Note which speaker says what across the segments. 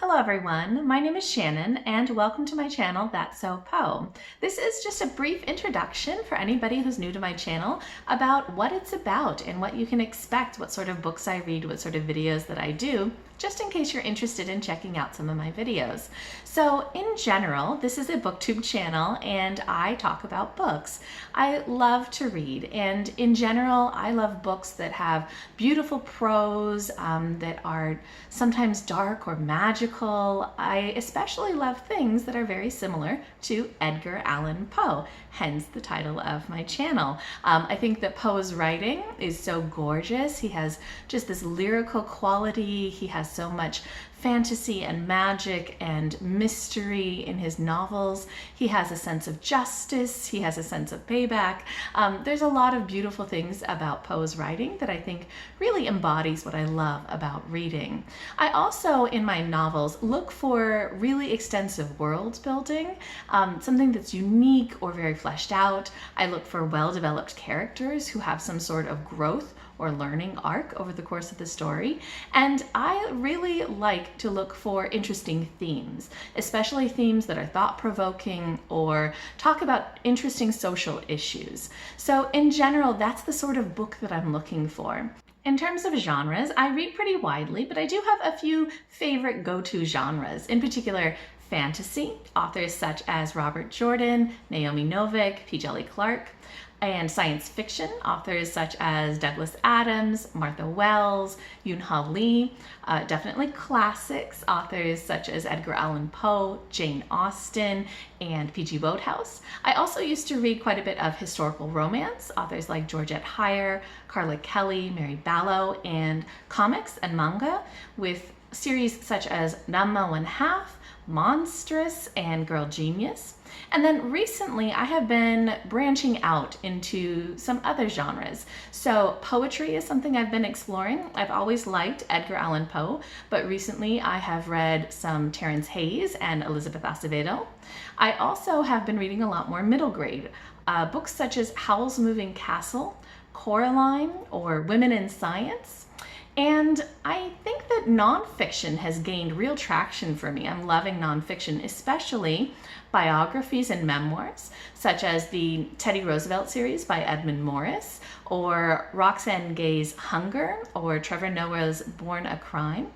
Speaker 1: Hello everyone, my name is Shannon and welcome to my channel, That's So Poe. This is just a brief introduction for anybody who's new to my channel about what it's about and what you can expect, what sort of books I read, what sort of videos that I do, just in case you're interested in checking out some of my videos. So in general, this is a booktube channel and I talk about books. I love to read, and in general I love books that have beautiful prose, that are sometimes dark or magical. I especially love things that are very similar to Edgar Allan Poe, hence the title of my channel. I think that Poe's writing is so gorgeous. He has just this lyrical quality. He has so much fantasy and magic and mystery in his novels. He has a sense of justice. He has a sense of payback. There's a lot of beautiful things about Poe's writing that I think really embodies what I love about reading. I also, in my novels, look for really extensive world building, something that's unique or very fleshed out. I look for well-developed characters who have some sort of growth or learning arc over the course of the story. And I really like to look for interesting themes, especially themes that are thought-provoking or talk about interesting social issues. So in general, that's the sort of book that I'm looking for. In terms of genres, I read pretty widely, but I do have a few favorite go-to genres, in particular fantasy, authors such as Robert Jordan, Naomi Novik, P. Djeli Clark, and science fiction, authors such as Douglas Adams, Martha Wells, Yoon-Ha Lee, definitely classics, authors such as Edgar Allan Poe, Jane Austen, and P.G. Wodehouse. I also used to read quite a bit of historical romance, authors like Georgette Heyer, Carla Kelly, Mary Ballow, and comics and manga with series such as Ranma 1/2, Monstrous, and Girl Genius. And then recently I have been branching out into some other genres. So poetry is something I've been exploring. I've always liked Edgar Allan Poe, but recently I have read some Terrence Hayes and Elizabeth Acevedo. I also have been reading a lot more middle grade, books such as Howl's Moving Castle, Coraline, or Women in Science. And I think that nonfiction has gained real traction for me. I'm loving nonfiction, especially biographies and memoirs, such as the Teddy Roosevelt series by Edmund Morris, or Roxane Gay's Hunger, or Trevor Noah's Born a Crime,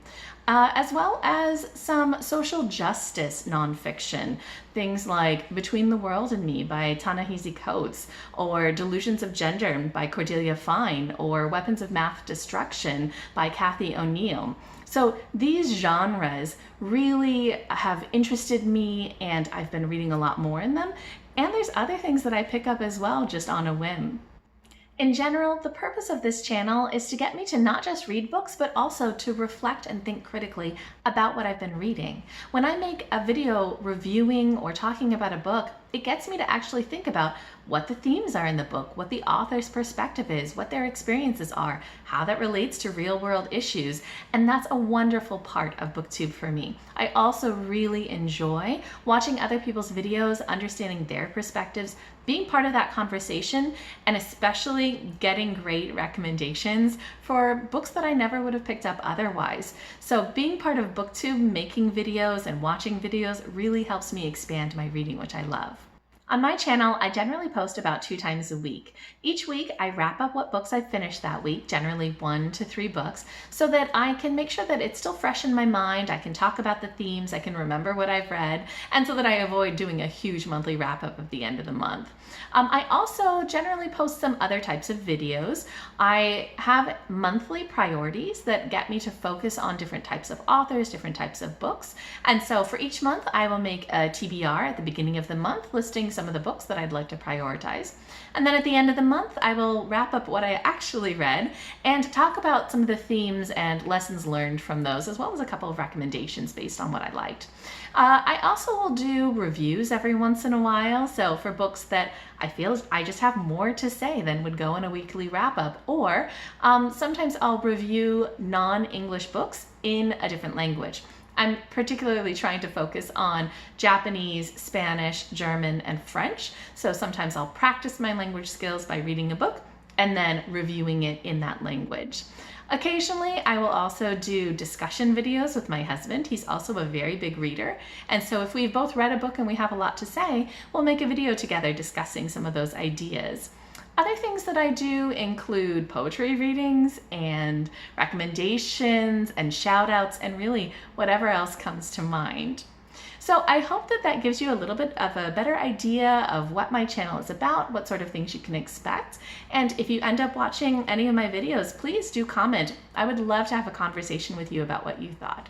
Speaker 1: as well as some social justice nonfiction, things like Between the World and Me by Ta-Nehisi Coates, or Delusions of Gender by Cordelia Fine, or Weapons of Mass Destruction by Cathy O'Neill. So these genres really have interested me, and I've been reading a lot more in them. And there's other things that I pick up as well, just on a whim. In general, the purpose of this channel is to get me to not just read books, but also to reflect and think critically about what I've been reading. When I make a video reviewing or talking about a book, it gets me to actually think about what the themes are in the book, what the author's perspective is, what their experiences are, how that relates to real world issues. And that's a wonderful part of BookTube for me. I also really enjoy watching other people's videos, understanding their perspectives, being part of that conversation, and especially getting great recommendations for books that I never would have picked up otherwise. So being part of BookTube, making videos and watching videos really helps me expand my reading, which I love. On my channel, I generally post about 2 times a week. Each week, I wrap up what books I've finished that week, generally 1 to 3 books, so that I can make sure that it's still fresh in my mind, I can talk about the themes, I can remember what I've read, and so that I avoid doing a huge monthly wrap-up at the end of the month. I also generally post some other types of videos. I have monthly priorities that get me to focus on different types of authors, different types of books, and so for each month, I will make a TBR at the beginning of the month, listing some of the books that I'd like to prioritize. And then at the end of the month, I will wrap up what I actually read and talk about some of the themes and lessons learned from those, as well as a couple of recommendations based on what I liked. I also will do reviews every once in a while. So for books that I feel I just have more to say than would go in a weekly wrap up, or sometimes I'll review non-English books in a different language. I'm particularly trying to focus on Japanese, Spanish, German, and French. So sometimes I'll practice my language skills by reading a book and then reviewing it in that language. Occasionally, I will also do discussion videos with my husband. He's also a very big reader. And so if we've both read a book and we have a lot to say, we'll make a video together discussing some of those ideas. Other things that I do include poetry readings and recommendations and shout outs and really whatever else comes to mind. So I hope that that gives you a little bit of a better idea of what my channel is about, what sort of things you can expect. And if you end up watching any of my videos, please do comment. I would love to have a conversation with you about what you thought.